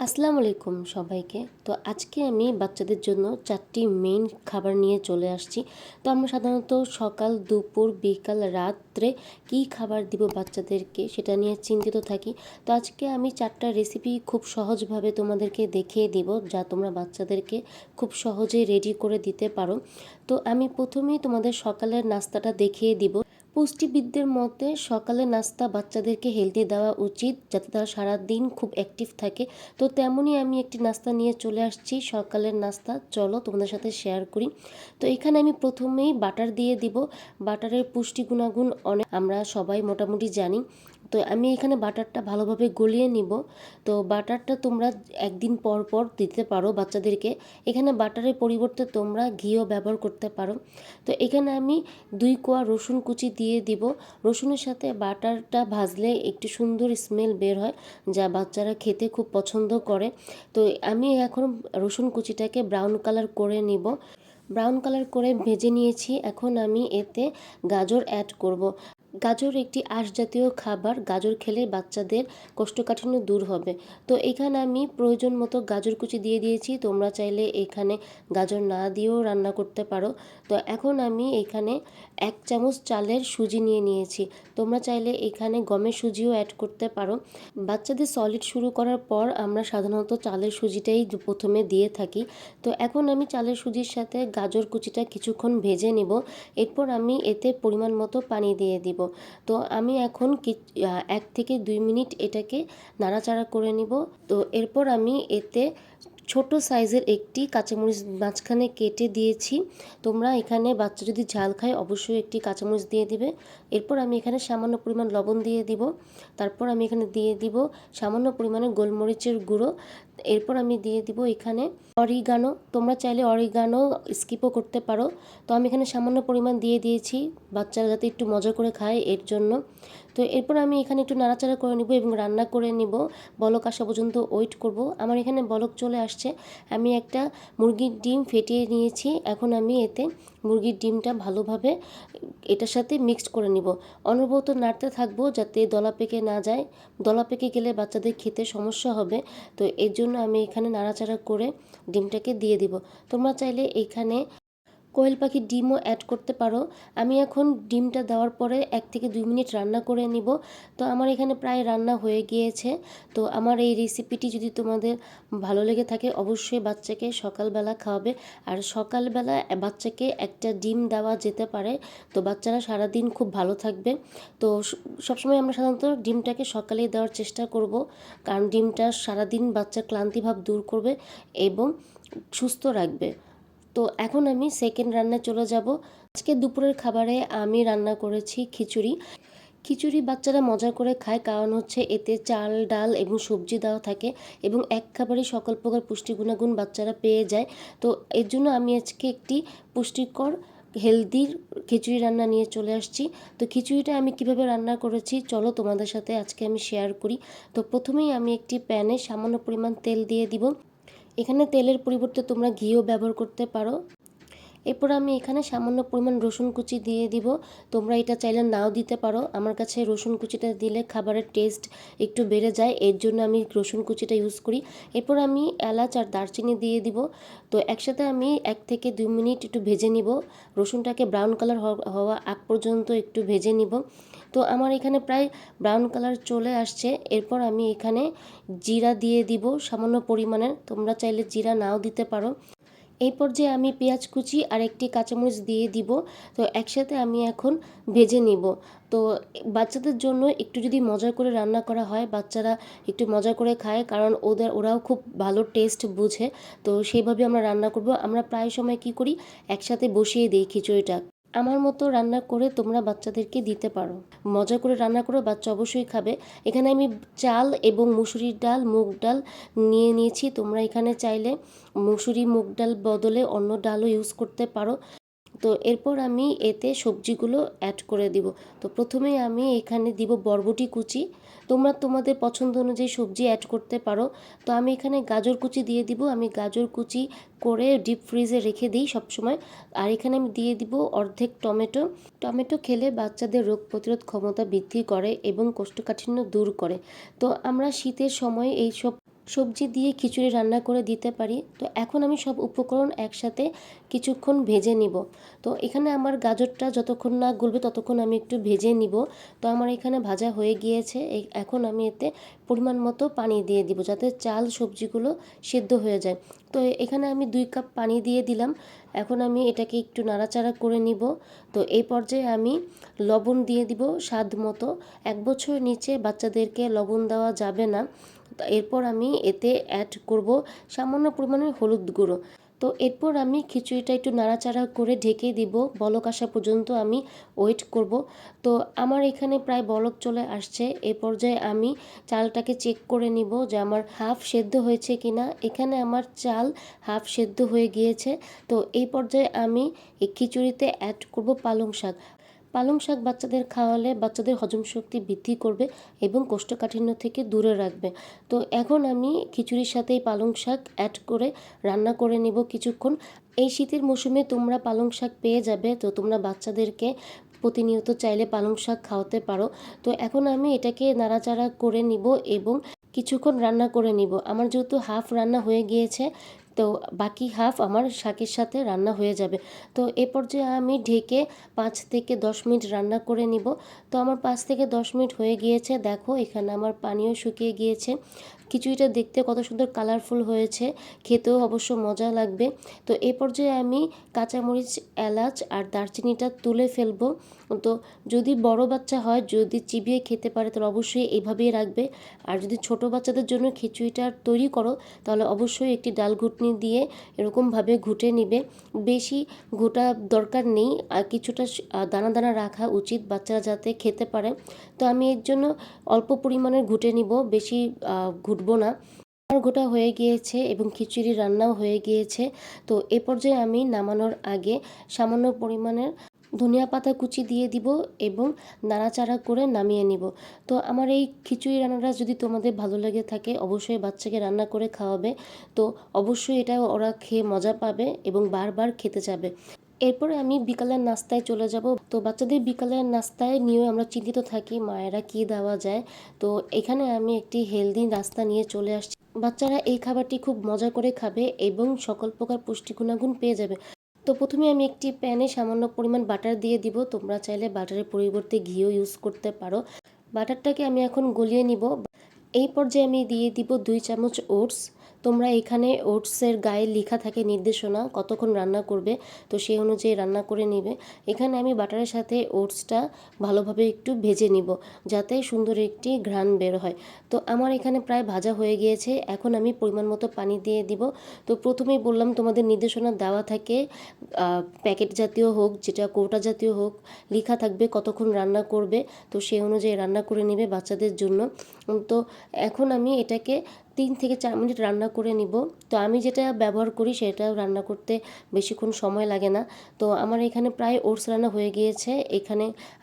আসসালামু আলাইকুম সবাইকে। তো আজকে আমি বাচ্চাদের জন্য ৪টি মেইন খাবার নিয়ে চলে আসছি। তো আমরা সাধারণত সকাল, দুপুর, বিকাল, রাত্রে কী খাবার দিব বাচ্চাদেরকে সেটা নিয়ে চিন্তিত থাকি। তো আজকে আমি ৪টা রেসিপি খুব সহজভাবে তোমাদেরকে দেখিয়ে দিব, যা তোমরা বাচ্চাদেরকে খুব সহজেই রেডি করে দিতে পারো। তো আমি প্রথমেই তোমাদের সকালের নাস্তাটা দেখিয়ে দিব। পুষ্টিবিদদের মতে সকালে নাস্তা বাচ্চাদেরকে হেলদি দেওয়া উচিত, যাতে তারা সারাদিন খুব অ্যাক্টিভ থাকে। তো তেমনই আমি একটি নাস্তা নিয়ে চলে আসছি, সকালের নাস্তা। চলো তোমাদের সাথে শেয়ার করি। তো এখানে আমি প্রথমেই বাটার দিয়ে দিব। বাটারের পুষ্টি গুণাগুণ অনেক, আমরা সবাই মোটামুটি জানি। তো আমি এখানে বাটারটা ভালোভাবে গলিয়ে নিব। তো বাটারটা তোমরা একদিন পর পর দিতে পারো বাচ্চাদেরকে। এখানে বাটারের পরিবর্তে তোমরা ঘিও ব্যবহার করতে পারো। তো এখানে আমি 2 কোয়া রসুন কুচি দিয়ে দিব। রসুনের সাথে বাটারটা ভাজলে একটু সুন্দর স্মেল বের হয়, যা বাচ্চারা খেতে খুব পছন্দ করে। তো আমি এখন রসুন কুচিটাকে ব্রাউন কালার করে নিব। ব্রাউন কালার করে ভেজে নিয়েছি। এখন আমি এতে গাজর অ্যাড করব। গাজর একটি আঁশ জাতীয় খাবার। গাজর খেলে বাচ্চাদের কোষ্ঠকাঠিন্য দূর হবে। তো এখানে আমি প্রয়োজন মতো গাজর কুচি দিয়ে দিয়েছি। তোমরা চাইলে এখানে গাজর না দিয়েও রান্না করতে পারো। তো এখন আমি এখানে 1 চামচ চালের সুজি নিয়ে নিয়েছি। তোমরা চাইলে এখানে গমের সুজিও অ্যাড করতে পারো। বাচ্চাদের সলিড শুরু করার পর আমরা সাধারণত চালের সুজিটাই প্রথমে দিয়ে থাকি। তো এখন আমি চালের সুজির সাথে গাজর কুচিটা কিছুক্ষণ ভেজে নেব। এরপর আমি এতে পরিমাণ মতো পানি দিয়ে দিব। তো আমি এখন 1 থেকে 2 মিনিট এটাকে নাড়াচাড়া করে নিব। তো এরপর আমি এতে ছোট সাইজের একটি কাঁচামরিচ মাঝখানে কেটে দিয়েছি। তোমরা এখানে বাচ্চা যদি ঝাল খায় অবশ্যই একটি কাঁচামরিচ দিয়ে দিবে। এরপর আমি এখানে সামান্য পরিমাণ লবণ দিয়ে দিব। তারপর আমি এখানে দিয়ে দিব সামান্য পরিমাণে গোলমরিচের গুঁড়ো। এরপর আমি দিয়ে দিব এখানে অরিগানো। তোমরা চাইলে অরিগানো স্কিপও করতে পারো। তো আমি এখানে সামান্য পরিমাণ দিয়ে দিয়েছি, বাচ্চারা যাতে একটু মজা করে খায় এর জন্য। তো এরপর আমি এখানে একটু নাড়াচাড়া করে নিব এবং রান্না করে নিব। বলক আসা পর্যন্ত ওয়েট করব। আমার এখানে বলক চলে আসছে। আমি একটা মুরগির ডিম ফেটিয়ে নিয়েছি। এখন আমি এতে মুরগির ডিমটা ভালোভাবে এটার সাথে মিক্সড করে নিব। অনবরত নাড়তে থাকবো যাতে দলা পেকে না যায়। দলা পেকে গেলে বাচ্চাদের খেতে সমস্যা হবে। তো এর জন্য আমি এখানে নাড়াচাড়া করে ডিমটাকে দিয়ে দিব। তোমরা চাইলে এখানে কোয়েল পাখির ডিমও অ্যাড করতে পারো। আমি এখন ডিমটা দেওয়ার পরে 1 থেকে 2 মিনিট রান্না করে নিব। তো আমার এখানে প্রায় রান্না হয়ে গিয়েছে। তো আমার এই রেসিপিটি যদি তোমাদের ভালো লেগে থাকে অবশ্যই বাচ্চাকে সকালবেলা খাওয়াবে। আর সকালবেলা বাচ্চাকে একটা ডিম দেওয়া যেতে পারে। তো বাচ্চারা সারাদিন খুব ভালো থাকবে। তো সবসময় আমরা সাধারণত ডিমটাকে সকালেই দেওয়ার চেষ্টা করব, কারণ ডিমটা সারাদিন বাচ্চার ক্লান্তিভাব দূর করবে এবং সুস্থ রাখবে। তো এখন আমি সেকেন্ড রান্নায় চলে যাব। আজকে দুপুরের খাবারে আমি রান্না করেছি খিচুড়ি। খিচুড়ি বাচ্চারা মজা করে খায়, কারণ হচ্ছে এতে চাল, ডাল এবং সবজি দেওয়া থাকে এবং এক খাবারে সকল প্রকার পুষ্টি গুণাগুণ বাচ্চারা পেয়ে যায়। তো এর জন্য আমি আজকে একটি পুষ্টিকর হেলদির খিচুড়ি রান্না নিয়ে চলে আসছি। তো খিচুড়িটা আমি কিভাবে রান্না করেছি চলো তোমাদের সাথে আজকে আমি শেয়ার করি। তো প্রথমেই আমি একটি প্যানে সামান্য পরিমাণ তেল দিয়ে দিব। এখানে তেলের পরিবর্তে তোমরা ঘিও ব্যবহার করতে পারো। এরপর আমি এখানে সামান্য পরিমাণ রসুন কুচি দিয়ে দিব। তোমরা এটা চাইলে নাও দিতে পারো। আমার কাছে রসুন কুচিটা দিলে খাবারের টেস্ট একটু বেড়ে যায়, এর জন্য আমি রসুন কুচিটা ইউজ করি। এরপর আমি এলাচ আর দারচিনি দিয়ে দিব। তো একসাথে আমি 1 থেকে 2 মিনিট একটু ভেজে নিব। রসুনটাকে ব্রাউন কালার হওয়া আগ পর্যন্ত একটু ভেজে নিব। তো আমার এখানে প্রায় ব্রাউন কালার চলে আসছে। এরপর আমি এখানে জিরা দিয়ে দিব সামান্য পরিমাণের। তোমরা চাইলে জিরা নাও দিতে পারো। এই পর্যায়ে আমি পেঁয়াজ কুচি আর একটি কাঁচামরিচ দিয়ে দিব। তো একসাথে আমি এখন ভেজে নিব। তো বাচ্চাদের জন্য একটু যদি মজা করে রান্না করা হয় বাচ্চারা একটু মজা করে খায়, কারণ ওরাও খুব ভালো টেস্ট বুঝে। তো সেইভাবে আমরা রান্না করব। আমরা প্রায় সময় কি করি, একসাথে বসিয়ে দিই খিচুড়িটা। আমার মতো রান্না করে তোমরা বাচ্চাদেরকে দিতে পারো। মজা করে রান্না করে বাচ্চা অবশ্যই খাবে। এখানে আমি চাল এবং মুসুরির ডাল, মুগ ডাল নিয়ে নিয়েছি। তোমরা এখানে চাইলে মুসুরি মুগ ডাল বদলে অন্য ডালও ইউজ করতে পারো। তো এরপর আমি এতে সবজিগুলো অ্যাড করে দিব। তো প্রথমেই আমি এখানে দিব বরবটি কুচি। তোমরা তোমাদের পছন্দ অনুযায়ী সবজি অ্যাড করতে পারো। তো আমি এখানে গাজর কুচি দিয়ে দিব। আমি গাজর কুচি করে ডিপ ফ্রিজে রেখে দিই সবসময়। আর এখানে আমি দিয়ে দিব অর্ধেক টমেটো। টমেটো খেলে বাচ্চাদের রোগ প্রতিরোধ ক্ষমতা বৃদ্ধি করে এবং কোষ্ঠকাঠিন্য দূর করে। তো আমরা শীতের সময় এইসব সবজি দিয়ে খিচুড়ি রান্না করে দিতে পারি। তো এখন আমি সব উপকরণ একসাথে কিছুক্ষণ ভেজে নিব। তো এখানে আমার গাজরটা যতক্ষণ না গলবে ততক্ষণ আমি একটু ভেজে নিব। তো আমার এখানে ভাজা হয়ে গিয়েছে। এখন আমি এতে পরিমাণ মতো পানি দিয়ে দিব যাতে চাল সবজিগুলো সেদ্ধ হয়ে যায়। তো এখানে আমি 2 কাপ পানি দিয়ে দিলাম। এখন আমি এটাকে একটু নাড়াচাড়া করে নিব। তো এই পর্যায়ে আমি লবণ দিয়ে দিব স্বাদ মতো। 1 বছর নিচে বাচ্চাদেরকে লবণ দেওয়া যাবে না। এরপর আমি এতে অ্যাড করব সামান্য পরিমাণের হলুদ গুঁড়ো। তো এরপর আমি খিচুড়িটা একটু নাড়াচাড়া করে ঢেকে দিব, বলক আসা পর্যন্ত আমি ওয়েট করব। তো আমার এখানে প্রায় বলক চলে আসছে। এই পর্যায়ে আমি চালটাকে চেক করে নিব যে আমার হাফ সেদ্ধ হয়েছে কিনা। এখানে আমার চাল হাফ সেদ্ধ হয়ে গিয়েছে। তো এই পর্যায়ে আমি এই খিচুড়িতে অ্যাড করব পালং শাক। পালং শাক বাচ্চাদের খাওয়ালে বাচ্চাদের হজম শক্তি বৃদ্ধি করবে এবং কোষ্ঠকাঠিন্য থেকে দূরে রাখবে। তো এখন আমি খিচুড়ির সাথে পালং শাক অ্যাড করে রান্না করে নেব কিছুক্ষণ। এই শীতের মৌসুমে তোমরা পালং শাক পেয়ে যাবে। তো তোমরা বাচ্চাদেরকে প্রতিনিয়ত চাইলে পালং শাক খাওয়াতে পারো। তো এখন আমি এটাকে নাড়াচাড়া করে নিব এবং কিছুক্ষণ রান্না করে নিব। আমার যেহেতু হাফ রান্না হয়ে গিয়েছে, তো বাকি হাফ আমার শাকের সাথে রান্না হয়ে যাবে। তো এ পর্যায়ে আমি ঢেকে 5 থেকে 10 মিনিট রান্না করে নিব। তো আমার 5 থেকে 10 মিনিট হয়ে গিয়েছে। দেখো এখানে আমার পানিও শুকিয়ে গিয়েছে। খিচুড়িটা দেখতে কত সুন্দর কালারফুল হয়েছে, খেতেও অবশ্য মজা লাগবে। তো এই পর্যায়ে আমি কাঁচামরিচ, এলাচ আর দারচিনিটা তুলে ফেলবো। তো যদি বড় বাচ্চা হয়, যদি চিবিয়ে খেতে পারে তাহলে অবশ্যই এইভাবেই রাখবে। আর যদি ছোট বাচ্চাদের জন্য খিচুড়িটা তৈরি করো তাহলে অবশ্যই একটি ডাল ঘুটনি দিয়ে এরকমভাবে ঘুটে নিবে। বেশি ঘোটা দরকার নেই, আর কিছুটা দানা দানা রাখা উচিত বাচ্চারা যাতে খেতে পারে। তো আমি এর জন্য অল্প পরিমাণের ঘুটে নিব, বেশি ঘুটবো না। আমার গোটা হয়ে গিয়েছে এবং খিচুড়ি রান্নাও হয়ে গিয়েছে। তো এ পর্যায়ে আমি নামানোর আগে সামান্য পরিমাণের ধনিয়া পাতা কুচি দিয়ে দিব এবং নাড়াচাড়া করে নামিয়ে নিব। তো আমার এই খিচুড়ি রান্নাটা যদি তোমাদের ভালো লেগে থাকে অবশ্যই বাচ্চাকে রান্না করে খাওয়াবে। তো অবশ্যই এটা ওরা খেয়ে মজা পাবে এবং বারবার খেতে যাবে। এরপরে আমি বিকালের নাস্তায় চলে যাব। তো বাচ্চাদের বিকালের নাস্তায় নিয়েও আমরা চিন্তিত থাকি মায়েরা কি দেওয়া যায়। তো এখানে আমি একটি হেলদি নাস্তা নিয়ে চলে আসছি। বাচ্চারা এই খাবারটি খুব মজা করে খাবে এবং সকল প্রকার পুষ্টি গুণাগুণ পেয়ে যাবে। তো প্রথমে আমি একটি প্যানে সামান্য পরিমাণ বাটার দিয়ে দিব। তোমরা চাইলে বাটারের পরিবর্তে ঘিও ইউজ করতে পারো। বাটারটাকে আমি এখন গলিয়ে নিব। এই পর্যায়ে আমি দিয়ে দিব 2 চামচ ওটস। তোমরা এখানে ওটসের গায়ে লেখা থাকে নির্দেশনা কতক্ষণ রান্না করবে, তো সেই অনুযায়ী রান্না করে নিবে। এখানে আমি বাটারের সাথে ওটসটা ভালোভাবে একটু ভেজে নিব যাতে সুন্দর একটি ঘ্রাণ বের হয়। তো আমার এখানে প্রায় ভাজা হয়ে গিয়েছে। এখন আমি পরিমাণ মতো পানি দিয়ে দিব। তো প্রথমেই বললাম তোমাদের নির্দেশনা দেওয়া থাকে, প্যাকেট জাতীয় হোক যেটা কৌটা জাতীয় হোক, লেখা থাকবে কতক্ষণ রান্না করবে। তো সেই অনুযায়ী রান্না করে নেবে বাচ্চাদের জন্য। তো এখন আমি এটাকে 3 থেকে 4 মিনিট রান্না করে নিব। তো আমি যেটা ব্যবহার করি সেটা রান্না করতে বেশিক্ষণ সময় লাগে না। তো আমার এখানে প্রায় ওটস রান্না হয়ে গিয়েছে।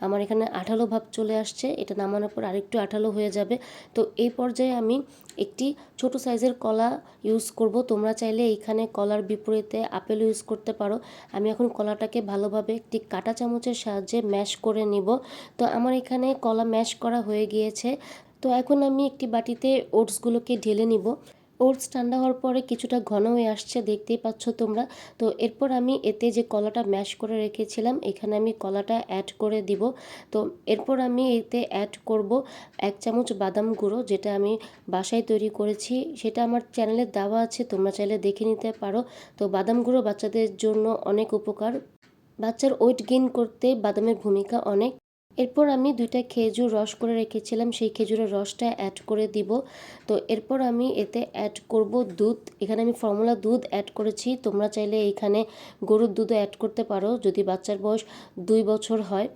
আমার এখানে আঠালো ভাব চলে আসছে। এটা নামানোর পর আরেকটু আঠালো হয়ে যাবে। তো এই পর্যায়ে আমি একটি ছোট সাইজের কলা ইউজ করব। তোমরা চাইলে এখানে কলার বিপরীতে আপেল ইউজ করতে পারো। আমি এখন কলাটাকে ভালোভাবে একটি কাঁটা চামচের সাহায্যে ম্যাশ করে নিব। তো আমার এখানে কলা ম্যাশ করা হয়ে গিয়েছে। তো এখন আমি একটি বাটিতে ওটসগুলোকে ঢেলে নিব। ওটস ঠান্ডা হওয়ার পরে কিছুটা ঘন হয়ে আসছে, দেখতেই পাচ্ছ তোমরা। তো এরপর আমি এতে যে কলাটা ম্যাশ করে রেখেছিলাম এখানে আমি কলাটা অ্যাড করে দিব। তো এরপর আমি এতে অ্যাড করব 1 চামচ বাদাম গুঁড়ো, যেটা আমি বাসায় তৈরি করেছি। সেটা আমার চ্যানেলে দেওয়া আছে, তোমরা চাইলে দেখে নিতে পারো। তো বাদাম গুঁড়ো বাচ্চাদের জন্য অনেক উপকার। বাচ্চার ওয়েট গেইন করতে বাদামের ভূমিকা অনেক। এরপর আমি 2টা খেজুর রস করে রেখেছিলাম, সেই খেজুরের রসটা অ্যাড করে দিব। তো এরপর আমি এতে অ্যাড করব দুধ। এখানে আমি ফর্মুলা দুধ অ্যাড করেছি। তোমরা চাইলে এখানে গরুর দুধও অ্যাড করতে পারো যদি বাচ্চার বয়স 2 বছর হয়।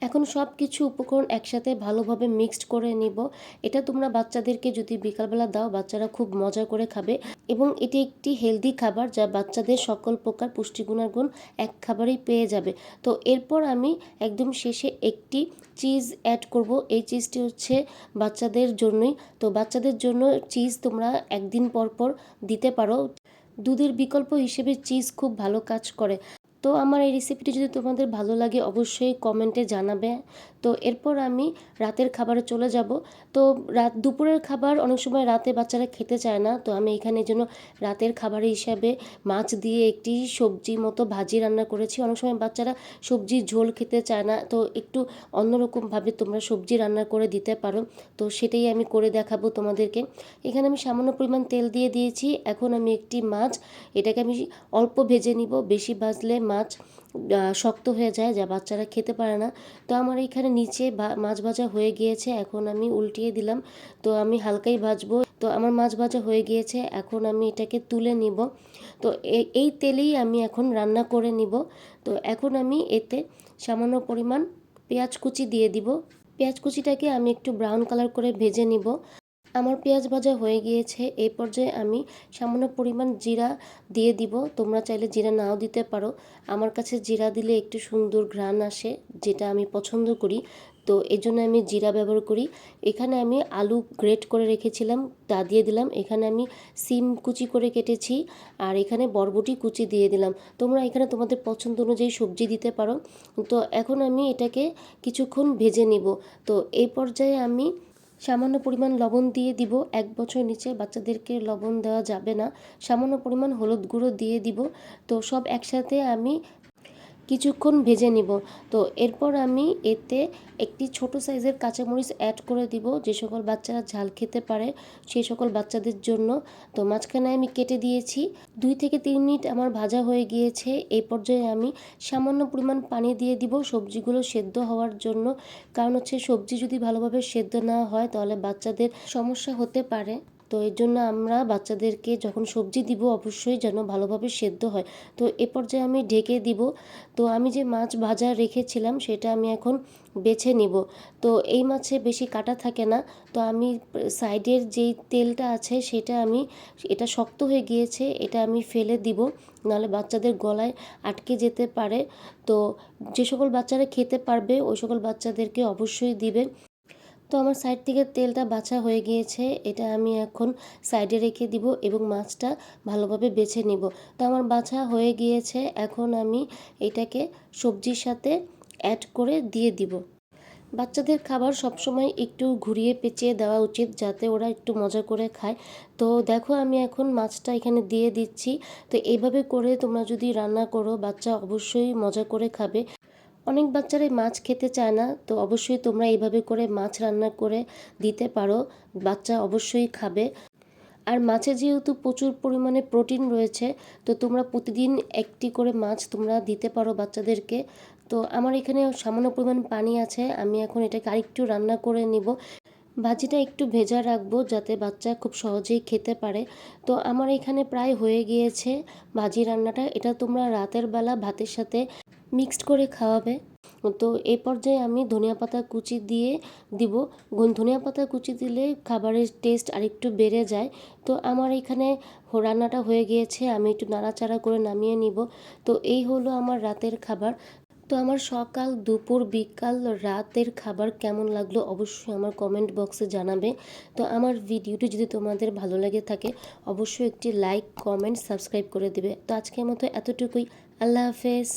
এখন সব কিছু উপকরণ একসাথে ভালোভাবে মিক্সড করে নিব। এটা তোমরা বাচ্চাদেরকে যদি বিকালবেলা দাও বাচ্চারা খুব মজা করে খাবে এবং এটি একটি হেলদি খাবার যা বাচ্চাদের সকল প্রকার পুষ্টিগুণাগুণ এক খাবারেই পেয়ে যাবে। তো এরপর আমি একদম শেষে একটি চিজ অ্যাড করব। এই চিজটি হচ্ছে বাচ্চাদের জন্যই। তো বাচ্চাদের জন্য চিজ তোমরা একদিন পর পর দিতে পারো। দুধের বিকল্প হিসেবে চিজ খুব ভালো কাজ করে। তো আমার এই রেসিপিটি যদি তোমাদের ভালো লাগে অবশ্যই কমেন্টে জানাবে। তো এরপর আমি রাতের খাবারে চলে যাব। তো দুপুরের খাবার অনেক সময় রাতে বাচ্চারা খেতে চায় না, তো আমি এখানে জন্য রাতের খাবার হিসাবে মাছ দিয়ে একটি সবজি মতো ভাজি রান্না করেছি। অনেক সময় বাচ্চারা সবজির ঝোল খেতে চায় না, তো একটু অন্যরকমভাবে তোমরা সবজি রান্না করে দিতে পারো। তো সেটাই আমি করে দেখাবো তোমাদেরকে। এখানে আমি সামান্য পরিমাণ তেল দিয়ে দিয়েছি। এখন আমি একটি মাছ, এটাকে আমি অল্প ভেজে নিব, বেশি ভাজলে মাছ শক্ত হয়ে যায়, যা বাচ্চারা খেতে পারে না। তো আমার এখানে নিচে মাছ ভাজা হয়ে গিয়েছে, এখন আমি উল্টিয়ে দিলাম। তো আমি হালকাই ভাজবো। তো আমার মাছ ভাজা হয়ে গিয়েছে, এখন আমি এটাকে তুলে নিব। তো এই তেলেই আমি এখন রান্না করে নিব। তো এখন আমি এতে সামান্য পরিমাণ পেঁয়াজ কুচি দিয়ে দিব। পেঁয়াজ কুচিটাকে আমি একটু ব্রাউন কালার করে ভেজে নিব। আমার পেঁয়াজ ভাজা হয়ে গিয়েছে, এই পর্যায়ে আমি সামান্য পরিমাণ জিরা দিয়ে দিব। তোমরা চাইলে জিরা নাও দিতে পারো। আমার কাছে জিরা দিলে একটু সুন্দর ঘ্রাণ আসে, যেটা আমি পছন্দ করি। তো এই জন্য আমি জিরা ব্যবহার করি। এখানে আমি আলু গ্রেট করে রেখেছিলাম, তা দিয়ে দিলাম। এখানে আমি সিম কুচি করে কেটেছি, আর এখানে বরবটি কুচি দিয়ে দিলাম। তোমরা এখানে তোমাদের পছন্দ অনুযায়ী সবজি দিতে পারো। তো এখন আমি এটাকে কিছুক্ষণ ভেজে নিব। তো এই পর্যায়ে আমি সামান্য পরিমাণ লবণ দিয়ে দিব। 1 বছর নিচে বাচ্চাদেরকে লবণ দেওয়া যাবে না। সামান্য পরিমাণ হলুদ গুঁড়ো দিয়ে দিব। তো সব একসাথে আমি কিছুক্ষণ ভেজে নিব। তো এরপর আমি এতে একটি ছোট সাইজের কাঁচামরিচ অ্যাড করে দিব, যে সকল বাচ্চারা ঝাল খেতে পারে সেই সকল বাচ্চাদের জন্য। তো মাঝখানে আমি কেটে দিয়েছি। 2 থেকে 3 মিনিট আমার ভাজা হয়ে গিয়েছে। এই পর্যায়ে আমি সামান্য পরিমাণ পানি দিয়ে দিব সবজিগুলো সেদ্ধ হওয়ার জন্য। কারণ হচ্ছে সবজি যদি ভালোভাবে সেদ্ধ না হয় তাহলে বাচ্চাদের সমস্যা হতে পারে। তো এর জন্য আমরা বাচ্চাদেরকে যখন সবজি দিব অবশ্যই যেন ভালোভাবে সেদ্ধ হয়। তো এ পর্যায়ে আমি ঢেকে দিব। তো আমি যে মাছ ভাজা রেখেছিলাম সেটা আমি এখন বেছে নিব। তো এই মাছে বেশি কাটা থাকে না। তো আমি সাইডের যেই তেলটা আছে সেটা আমি, এটা শক্ত হয়ে গিয়েছে, এটা আমি ফেলে দিব, নাহলে বাচ্চাদের গলায় আটকে যেতে পারে। তো যে সকল বাচ্চারা খেতে পারবে ওই সকল বাচ্চাদেরকে অবশ্যই দিবে। তো আমার সাইড থেকে তেলটা বাছা হয়ে গিয়েছে, এটা আমি এখন সাইডে রেখে দিব এবং মাছটা ভালোভাবে বেছে নিব। তো আমার বাছা হয়ে গিয়েছে, এখন আমি এটাকে সবজির সাথে অ্যাড করে দিয়ে দিব। বাচ্চাদের খাবার সবসময় একটু ঘুরিয়ে পেঁচিয়ে দেওয়া উচিত, যাতে ওরা একটু মজা করে খায়। তো দেখো আমি এখন মাছটা এখানে দিয়ে দিচ্ছি। তো এইভাবে করে তোমরা যদি রান্না করো বাচ্চা অবশ্যই মজা করে খাবে। অনেক বাচ্চারাই মাছ খেতে চায় না, তো অবশ্যই তোমরা এইভাবে করে মাছ রান্না করে দিতে পারো, বাচ্চা অবশ্যই খাবে। আর মাছে যেহেতু প্রচুর পরিমাণে প্রোটিন রয়েছে, তো তোমরা প্রতিদিন একটি করে মাছ তোমরা দিতে পারো বাচ্চাদেরকে। তো আমার এখানে সামান্য পরিমাণ পানি আছে, আমি এখন এটাকে আরেকটু রান্না করে নিব। ভাজিটা একটু ভেজা রাখবো যাতে বাচ্চা খুব সহজেই খেতে পারে। তো আমার এখানে প্রায় হয়ে গিয়েছে ভাজি রান্নাটা। এটা তোমরা রাতের বেলা ভাতের সাথে মিক্সড করে খাওয়াবে। তো এই পর্যায়ে আমি ধনিয়া পাতা কুচি দিয়ে দিব। ধনিয়া পাতা কুচি দিলে খাবারের টেস্ট আরেকটু বেড়ে যায়। তো আমার এখানে রান্নাটা হয়ে গিয়েছে, আমি একটু নাড়াচাড়া করে নামিয়ে নিব। তো এই হলো আমার রাতের খাবার। তো আমার সকাল দুপুর বিকাল রাতের খাবার কেমন লাগলো অবশ্যই আমার কমেন্ট বক্সে জানাবে। তো আমার ভিডিওটি যদি তোমাদের ভালো লাগে থাকে অবশ্যই একটি লাইক কমেন্ট সাবস্ক্রাইব করে দিবে। তো আজকের মতো এতটুকুই। আল্লাহ হাফেজ।